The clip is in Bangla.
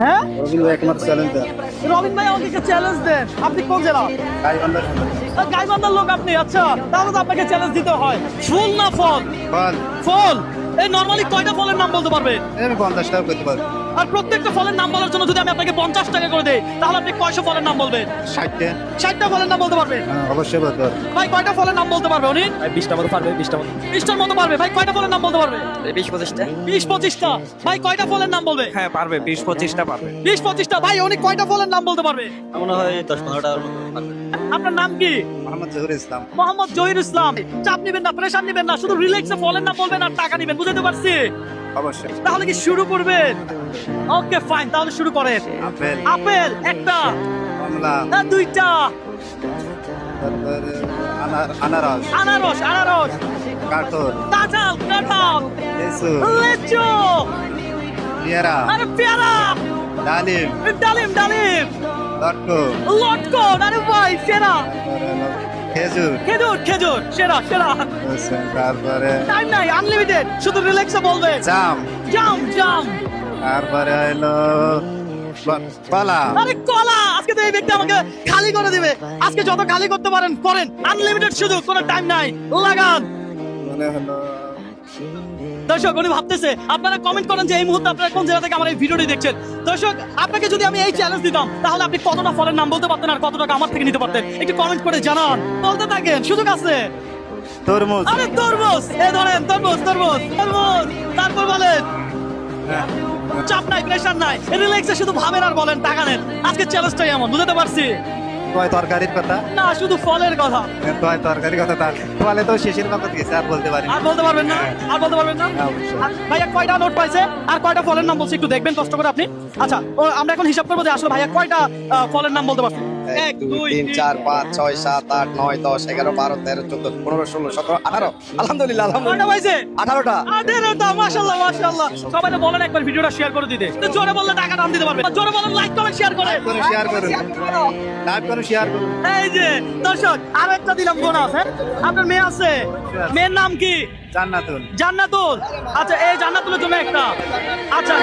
হ্যাঁ রবিন ভাই একমাত্র চ্যালেঞ্জ দেন। রবিন ভাই আমাকে একটা চ্যালেঞ্জ দেন। আপনি কোন জেলা? গাইবান্ধার গাইবান্ধার লোক আপনি। আচ্ছা তাহলে তো আপনাকে চ্যালেঞ্জ দিতে হয়। ফুল না ফল? ফল। ফল। এই নরমালি কয়টা ফলের নাম বলতে পারবে? আমি 50 টাকা করতে পারবো। আর প্রত্যেকটা ফলের নাম বলার জন্য যদি আমি আপনাকে 50 টাকা করে দেই তাহলে আপনি কয়শো ফলের নাম বলবেন? 60টা। 60টা ফলের নাম বলতে পারবেন? অবশ্যই বলতে পারবো। ভাই কয়টা ফলের নাম বলতে পারবে উনি? 20টা মতো পারবে, 20টা মতো। 20টার মতো পারবে। ভাই কয়টা ফলের নাম বলতে পারবে? 20-25টা। 20-25টা। ভাই কয়টা ফলের নাম বলবে? হ্যাঁ পারবে, 20-25টা পারবে। 20-25টা। ভাই উনি কয়টা ফলের নাম বলতে পারবে? মনে হয় 10-15টার মতো পারবে। আপনার নাম কি? মোহাম্মদ জহুর ইসলাম। মোহাম্মদ জহির ইসলাম। চাপ নিবেন না, প্রেশার নিবেন না, শুধু রিল্যাক্সে ফলের নাম বলবেন আর টাকা নিবেন। বুঝতে পারছি? অবশ্যই। তাহলে কি শুরু করবেন? ওকে ফাইন, তাহলে শুরু করেন। আপেল, আপেল একটা, কমলা, না দুইটা, তারপরে আনারস, আনারস আনারস, কাঁঠাল, কাঁঠাল কাঁঠাল, লিচু, লিচু, পেয়ারা, আরে পেয়ারা, ডালিম, ডালিম ডালিম, লটকো, লটকন, আরে ভাই সেরা, খেজুর, খেজুর খেজুর, সেরা সেরা। তারপরে টাইম নাই, আনলিমিটেড, শুধু রিল্যাক্সে বলবেন। জাম, জাম জাম, তারপরে হলো কলা, আরে কলা। আজকে তো এই ব্যক্তি আমাকে খালি করে দিবে। আজকে যত খালি করতে পারেন করেন, আনলিমিটেড সুযোগ, কোনো টাইম নাই, লাগান। মনে হলো দর্শক উনি ভাবতেছে, আপনারা কমেন্ট করেন যে এই মুহূর্তে আপনারা কোন জায়গা থেকে আমার এই ভিডিওটি দেখছেন। দর্শক আপনাকে যদি আমি এই চ্যালেঞ্জ দিতাম তাহলে আপনি কতটা ফলের নাম বলতে পারতেন আর কত টাকা আমার থেকে নিতে পারতেন? একটু কমেন্ট করে জানান, বলতে থাকেন, সুযোগ আছে। তরমুজ, আরে তরমুজ, এই ধরেন তরমুজ তরমুজ তরমুজ। তারপর বলেন, চাপ নাই, প্রেশার নাই, রিল্যাক্সে শুধু ভাবেন আর বলেন, টাকা নেন। আজকে চ্যালেঞ্জটাই এমন, বুঝতে পারছি কয় তরকারির কথা, না, শুধু ফলের কথা। কয় তরকারির কথা, তার ফলে তো শেষের কথা দিয়েছে, আর বলতে পারি আর বলতে পারবেন না? আর বলতে পারবেন না? হ্যাঁ, অবশ্যই। আর ভাইয়া কয়টা নোট পাইছে আর কয়টা ফলের নাম বলছে একটু দেখবেন কষ্ট করে আপনি। আচ্ছা আমরা এখন হিসাব করবো যে আসলে ভাইয়া কয়টা ফলের নাম বলতে পারছে। 1 2 3 4 5 6 7 8 9 10 11 12 13 14 15 16 17 18 আলহামদুলিল্লাহ কয়টা আলহামদুলিল্লাহ পাইছে? 18টা 18টা। মাশাআল্লাহ মাশাআল্লাহ। সবাই বলেন একবার ভিডিওটা শেয়ার করে দিতে। তো জোরে বললে টাকা দাম দিতে পারবে। জোরে বলেন, লাইক কমেন্ট শেয়ার করে। শেয়ার করুন, লাইভ করুন, শেয়ার করুন। এই যে দর্শক আরো একটা দিলাম বোনাস। হ্যাঁ আপনার মেয়ে আছে, মেয়ের নাম কি? জান্নাতুল। জান্নাতুল। আচ্ছা এই জান্নাতুলের জন্য একটা। আচ্ছা